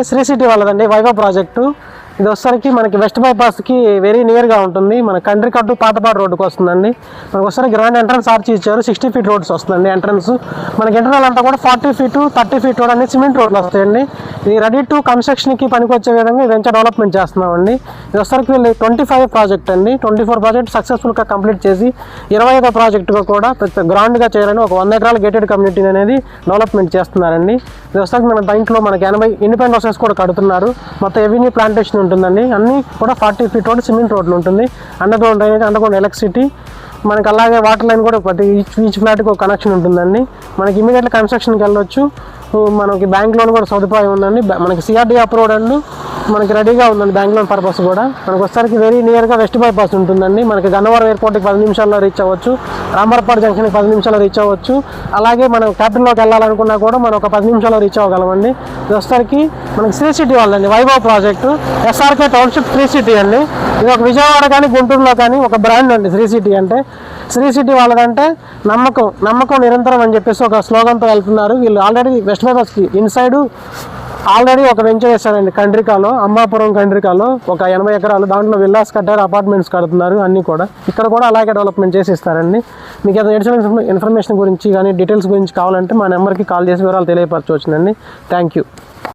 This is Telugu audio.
శ్రీ సిటీ వాళ్ళదండి వైభవ్ ప్రాజెక్టు. ఇది వచ్చేసరికి మనకి వెస్ట్ బైపాస్కి వెరీ నియర్గా ఉంటుంది. మన కండ్రికట్టు పాతపాడు రోడ్డుకి వస్తుందండి. మనకు వచ్చేసరికి గ్రాండ్ ఎంట్రన్స్ ఆర్చ్ ఇచ్చారు. 60 feet రోడ్స్ వస్తుందండి ఎంట్రన్స్. మనకి ఇంటర్నల్ అంతా కూడా 40 feet 30 feet రోడ్ అన్ని సిమెంట్ రోడ్లు వస్తాయండి. ఇది రెడీ టు కన్స్ట్రక్షన్కి పనికొచ్చే విధంగా ఇదంతా డెవలప్మెంట్ చేస్తున్నామండి. ఇది వచ్చేసరికి 25 ప్రాజెక్ట్ అండి. 24 ప్రాజెక్ట్ సక్సెస్ఫుల్గా కంప్లీట్ చేసి 25వ ప్రాజెక్టుగా కూడా గ్రాండ్గా చేయాలని ఒక 100 ఎకరాల గేటెడ్ కమ్యూనిటీని అనేది డెవలప్మెంట్ చేస్తున్నారండి. ఇది వచ్చేసరికి మన దాంట్లో మనకి 80 ఇండిపెండెంట్ హౌసెస్ కూడా కడుతున్నారు. మొత్తం ఎవెన్యూ ప్లాంటేషన్ ఉంటుందండి. అన్నీ కూడా 40 feet రోడ్ సిమెంట్ రోడ్లు ఉంటుంది. Under ground drainage, under ground electricity, మనకి అలాగే వాటర్ లైన్ కూడా ప్రతి ఈచ్ ఫ్లాట్కి ఒక కనెక్షన్ ఉంటుందండి. మనకి ఇమీడియట్గా కన్స్ట్రక్షన్కి వెళ్ళొచ్చు. మనకి బ్యాంక్ లోన్ కూడా సదుపాయం ఉందండి. మనకి సిఆర్డీ అప్రూవ్డ్ అండ్ మనకి రెడీగా ఉందండి బ్యాంక్ లోన్ పర్పస్ కూడా. మనకు వచ్చేసరికి వెరీ నియర్గా వెస్ట్ బైపాస్ ఉంటుందండి. మనకి గన్నవరం ఎయిర్పోర్ట్కి 10 నిమిషాల్లో రీచ్ అవ్వచ్చు. రాంబర్పాడు జంక్షన్కి 10 నిమిషాల్లో రీచ్ అవ్వచ్చు. అలాగే మనం క్యాపిటల్లోకి వెళ్ళాలనుకున్నా కూడా మనం ఒక 10 నిమిషాల్లో రీచ్ అవ్వగలమండి. ఇది వచ్చేసరికి మనకి శ్రీ సిటీ వాళ్ళండి Vaibhav project. SRK township Sri City అండి. ఇది ఒక విజయవాడ కానీ గుంటూరులో కానీ ఒక బ్రాండ్ అండి శ్రీ సిటీ అంటే. శ్రీ సిటీ వాళ్ళదంటే నమ్మకం నిరంతరం అని చెప్పేసి ఒక స్లోగన్తో వెళ్తున్నారు వీళ్ళు. ఆల్రెడీ వెస్ట్ బైపాస్కి ఇన్సైడ్ ఆల్రెడీ ఒక వెంచర్ వేస్తారండి కండ్రికాలో, అమ్మాపురం కండ్రికాలో ఒక 80 ఎకరాలు. దాంట్లో విల్లాస్ కట్టారు, అపార్ట్మెంట్స్ కడుతున్నారు. అన్నీ కూడా ఇక్కడ కూడా అలాగే డెవలప్మెంట్ చేసి ఇస్తారండి. మీకు ఏదైనా ఎడిషనల్ ఇన్ఫర్మేషన్ గురించి కానీ డీటెయిల్స్ గురించి కావాలంటే మా నెంబర్కి కాల్ చేసి వివరాలు తెలియపరచవచ్చునండి. Thank you.